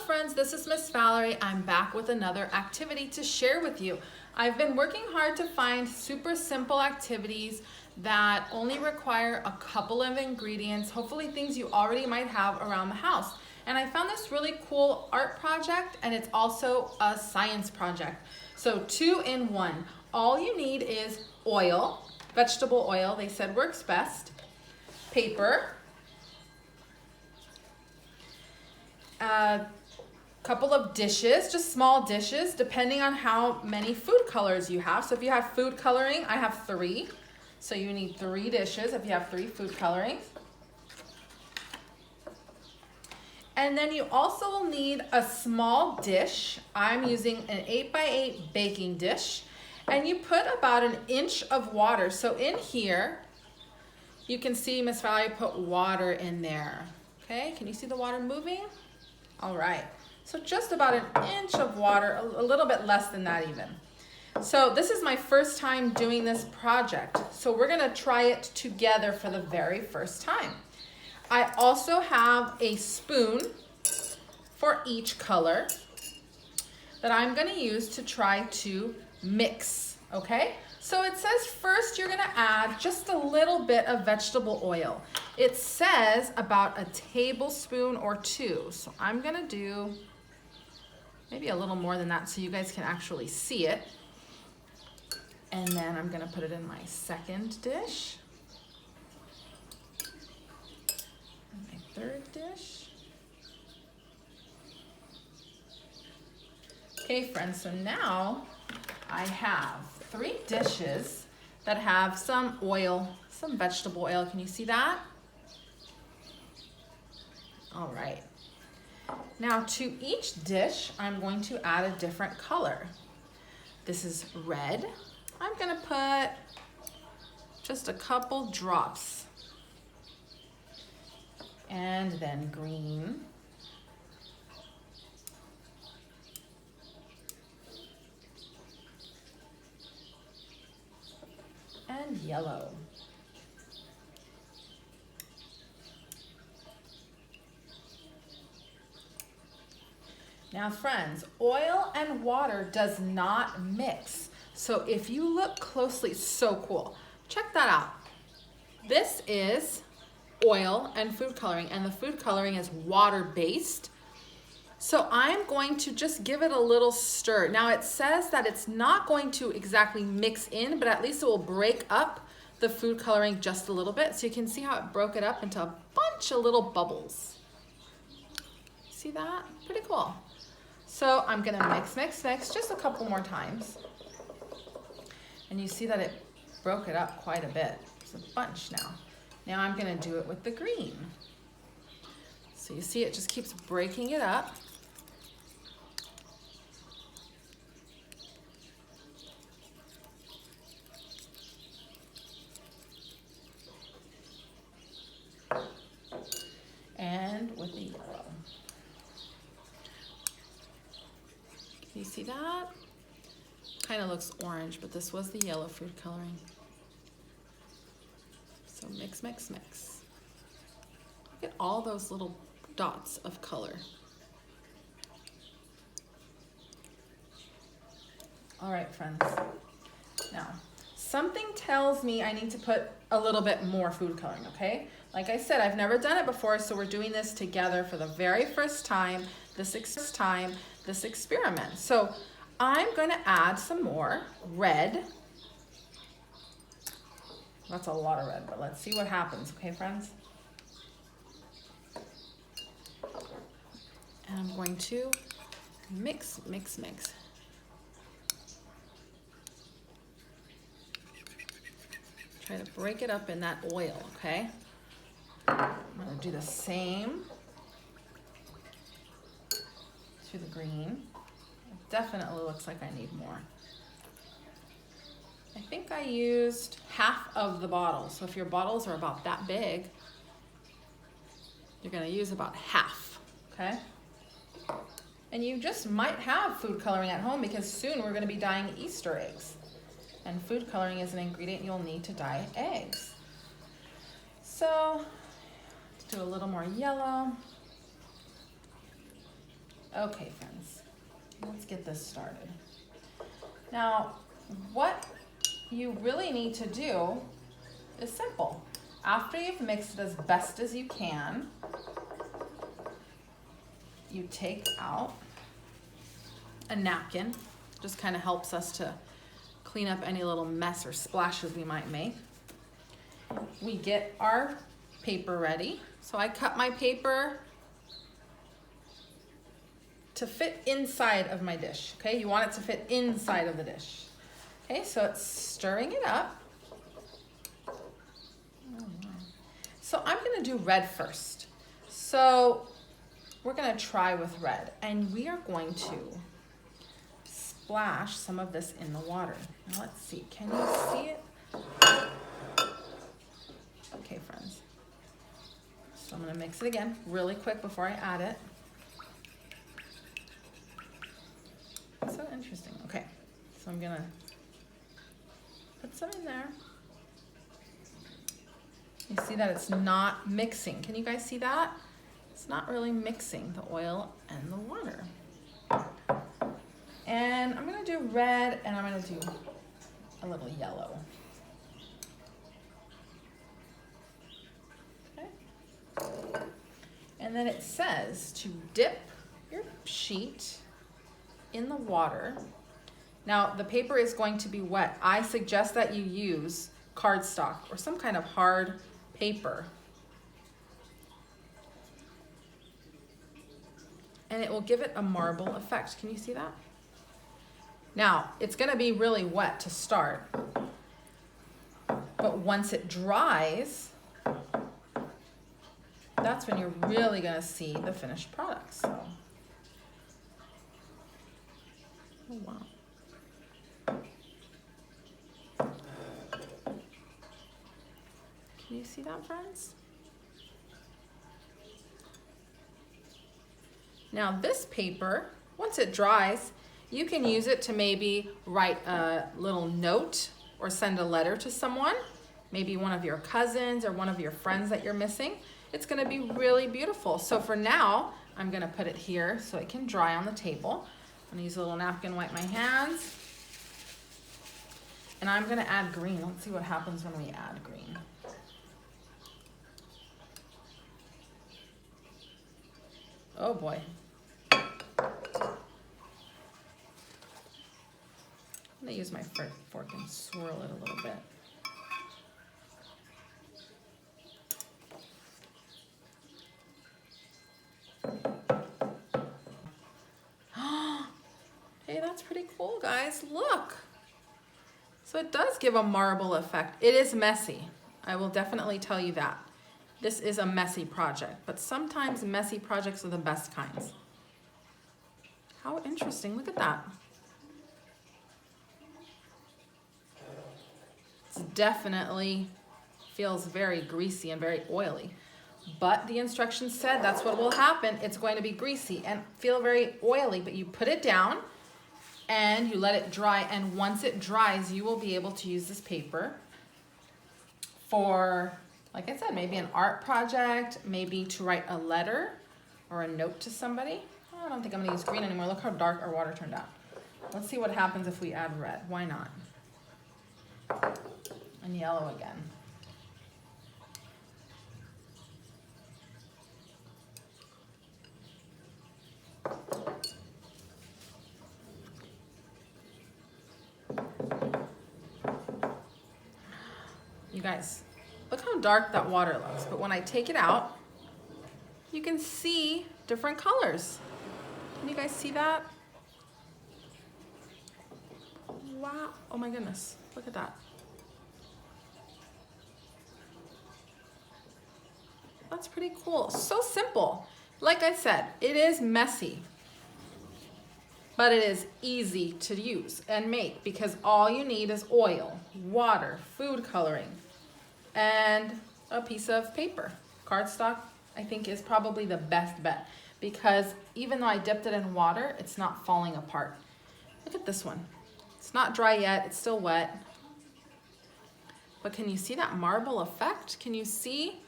friends, this is Miss Valerie. I'm back with another activity to share with you. I've been working hard to find super simple activities that only require a couple of ingredients, hopefully things you already might have around the house. And I found this really cool art project, and it's also a science project. So 2 in 1. All you need is oil, vegetable oil, they said works best, paper, a couple of dishes, just small dishes, depending on how many food colors you have. So if you have food coloring, I have 3. So you need 3 dishes if you have 3 food colorings. And then you also will need a small dish. I'm using an 8x8 baking dish. And you put about 1 inch of water. So in here, you can see Miss Valerie put water in there. Okay, can you see the water moving? All right, so just about 1 inch of water, a little bit less than that even. So this is my first time doing this project. So we're gonna try it together for the very first time. I also have a spoon for each color that I'm gonna use to try to mix, okay? So it says first you're gonna add just a little bit of vegetable oil. It says about 1 tablespoon or 2. So I'm gonna do maybe a little more than that so you guys can actually see it. And then I'm gonna put it in my second dish. And my third dish. Okay, friends, so now I have 3 dishes that have some oil, some vegetable oil. Can you see that? All right. Now to each dish, I'm going to add a different color. This is red. I'm gonna put just a couple drops. And then green. And yellow. Now friends, oil and water does not mix. So if you look closely, so cool. Check that out. This is oil and food coloring, and the food coloring is water-based. So I'm going to just give it a little stir. Now it says that it's not going to exactly mix in, but at least it will break up the food coloring just a little bit. So you can see how it broke it up into a bunch of little bubbles. See that? Pretty cool. So I'm gonna mix, mix, mix just a couple more times. And you see that it broke it up quite a bit. It's a bunch now. Now I'm gonna do it with the green. So you see it just keeps breaking it up. And with the yellow. Can you see that? Kind of looks orange, but this was the yellow food coloring. So mix, mix, mix. Look at all those little dots of color. All right, friends. Now, something tells me I need to put a little bit more food coloring, okay? Like I said, I've never done it before, so we're doing this together for the very first time, this experiment. So I'm going to add some more red. That's a lot of red, but let's see what happens, okay, friends? And I'm going to mix, mix, mix. Try to break it up in that oil, okay? I'm gonna do the same to the green. It definitely looks like I need more. I think I used half of the bottle. So if your bottles are about that big, you're gonna use about half, okay? And you just might have food coloring at home because soon we're gonna be dyeing Easter eggs. And food coloring is an ingredient you'll need to dye eggs. So let's do a little more yellow. Okay, friends, let's get this started. Now, what you really need to do is simple. After you've mixed it as best as you can, you take out a napkin. Just kind of helps us to clean up any little mess or splashes we might make. We get our paper ready. So I cut my paper to fit inside of my dish, okay? You want it to fit inside of the dish. Okay, so it's stirring it up. Oh, wow. So I'm gonna do red first. So we're gonna try with red, and we are going to splash some of this in the water. Now let's see, can you see it? Okay, friends. So I'm gonna mix it again really quick before I add it. So interesting. Okay, so I'm gonna put some in there. You see that it's not mixing. Can you guys see that? It's not really mixing the oil and the water. And I'm gonna do red, and I'm gonna do a little yellow. Okay. And then it says to dip your sheet in the water. Now the paper is going to be wet. I suggest that you use cardstock or some kind of hard paper. And it will give it a marble effect. Can you see that? Now, it's gonna be really wet to start, but once it dries, that's when you're really gonna see the finished product, so. Oh, wow. Can you see that, friends? Now this paper, once it dries, you can use it to maybe write a little note or send a letter to someone, maybe one of your cousins or one of your friends that you're missing. It's gonna be really beautiful. So for now, I'm gonna put it here so it can dry on the table. I'm gonna use a little napkin, wipe my hands. And I'm gonna add green. Let's see what happens when we add green. Oh boy. I'm gonna use my fork and swirl it a little bit. Hey, that's pretty cool, guys. Look. So it does give a marble effect. It is messy. I will definitely tell you that. This is a messy project, but sometimes messy projects are the best kinds. How interesting, look at that. It definitely feels very greasy and very oily, but the instructions said that's what will happen. It's going to be greasy and feel very oily, but you put it down and you let it dry, and once it dries, you will be able to use this paper for, like I said, maybe an art project, maybe to write a letter or a note to somebody. Oh, I don't think I'm gonna use green anymore. Look how dark our water turned out. Let's see what happens if we add red. Why not? And yellow again. You guys, look how dark that water looks, but when I take it out, you can see different colors. Can you guys see that? Wow, oh my goodness, look at that. That's pretty cool, so simple. Like I said, it is messy, but it is easy to use and make because all you need is oil, water, food coloring, and a piece of paper. Cardstock, I think, is probably the best bet because even though I dipped it in water, it's not falling apart. Look at this one. It's not dry yet, it's still wet. But can you see that marble effect? Can you see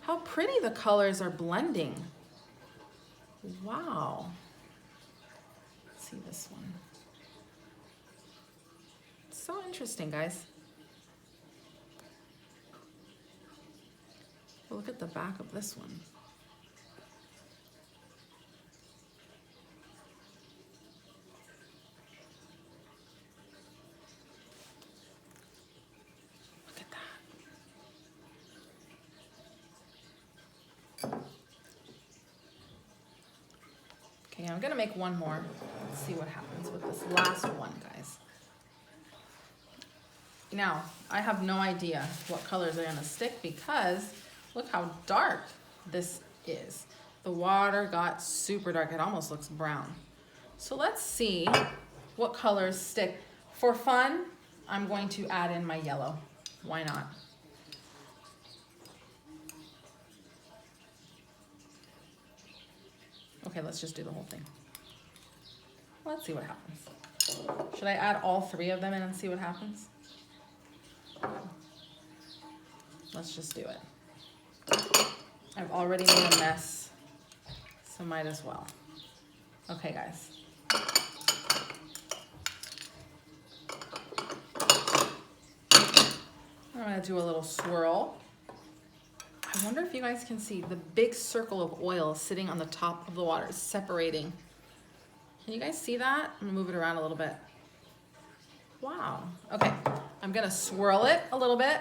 how pretty the colors are blending? Wow. see this one. It's so interesting, guys. Look at the back of this one. Look at that. Okay, I'm gonna make one more. Let's see what happens with this last one, guys. Now, I have no idea what colors are gonna stick because look how dark this is. The water got super dark. It almost looks brown. So let's see what colors stick. For fun, I'm going to add in my yellow. Why not? Okay, let's just do the whole thing. Let's see what happens. Should I add all three of them in and see what happens? Let's just do it. I've already made a mess, so might as well. Okay, guys. I'm gonna do a little swirl. I wonder if you guys can see the big circle of oil sitting on the top of the water, it's separating. Can you guys see that? I'm gonna move it around a little bit. Wow, okay. I'm gonna swirl it a little bit.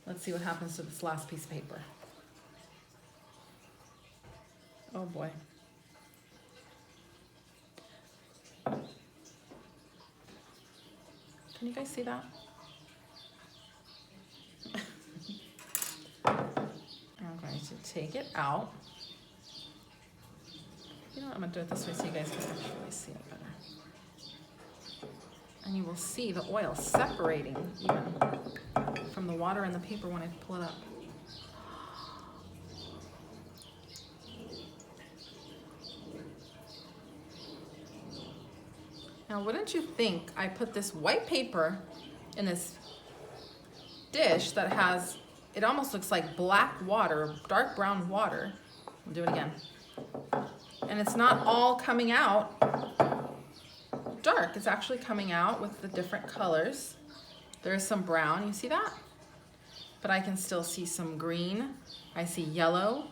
Let's see what happens to this last piece of paper. Oh boy. Can you guys see that? I'm going to take it out. You know what, I'm gonna do it this way so you guys can actually see it better. And you will see the oil separating even from the water and the paper when I pull it up. Now, wouldn't you think I put this white paper in this dish that has, it almost looks like black water, dark brown water. I'll do it again. And it's not all coming out dark. It's actually coming out with the different colors. There's some brown, you see that? But I can still see some green. I see yellow.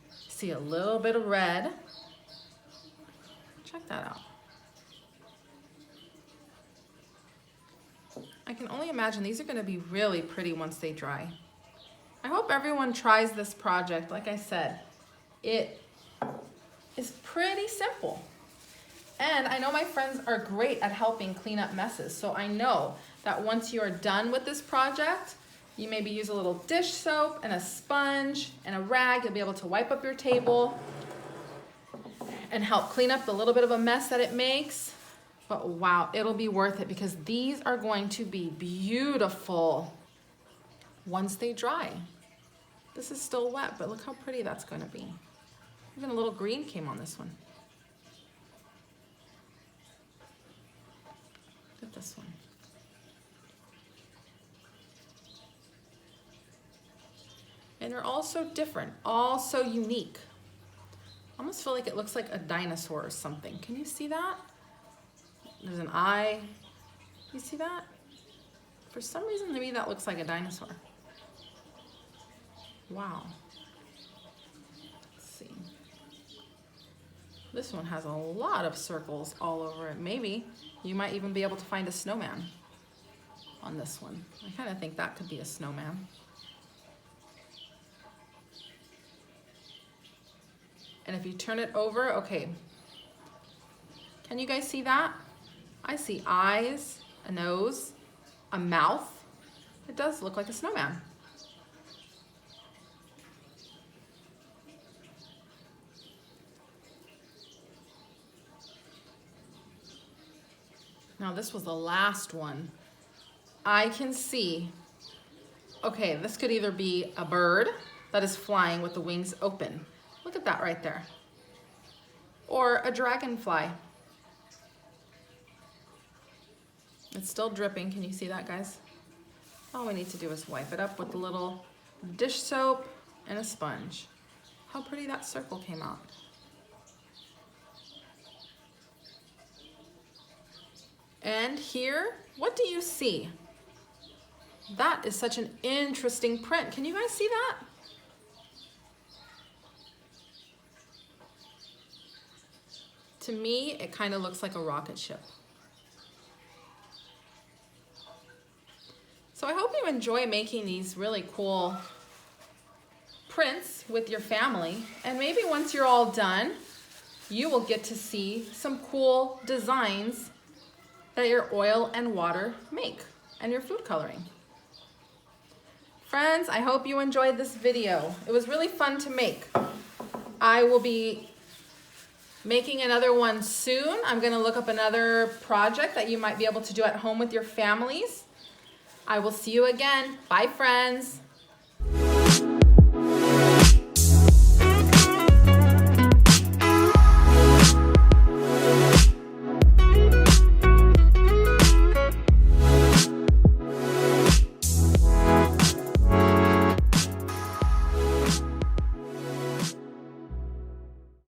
See a little bit of red. Check that out. I can only imagine these are going to be really pretty once they dry. I hope everyone tries this project. Like I said, it is pretty simple. And I know my friends are great at helping clean up messes. So I know that once you are done with this project, you maybe use a little dish soap and a sponge and a rag. You'll be able to wipe up your table and help clean up the little bit of a mess that it makes. But wow, it'll be worth it because these are going to be beautiful once they dry. This is still wet, but look how pretty that's going to be. Even a little green came on this one. Look at this one. And they're all so different, all so unique. I almost feel like it looks like a dinosaur or something. Can you see that? There's an eye. You see that? For some reason, to me, that looks like a dinosaur. Wow. Let's see. This one has a lot of circles all over it. Maybe you might even be able to find a snowman on this one. I kind of think that could be a snowman. And if you turn it over, okay. Can you guys see that? I see eyes, a nose, a mouth. It does look like a snowman. Now this was the last one. I can see, okay, this could either be a bird that is flying with the wings open. Look at that right there. Or a dragonfly. It's still dripping. Can you see that, guys? All we need to do is wipe it up with a little dish soap and a sponge. how pretty that circle came out. And here, what do you see? That is such an interesting print. Can you guys see that? To me, it kind of looks like a rocket ship. So I hope you enjoy making these really cool prints with your family. And maybe once you're all done, you will get to see some cool designs that your oil and water make and your food coloring. Friends, I hope you enjoyed this video. It was really fun to make. I will be making another one soon. I'm gonna look up another project that you might be able to do at home with your families. I will see you again. Bye, friends.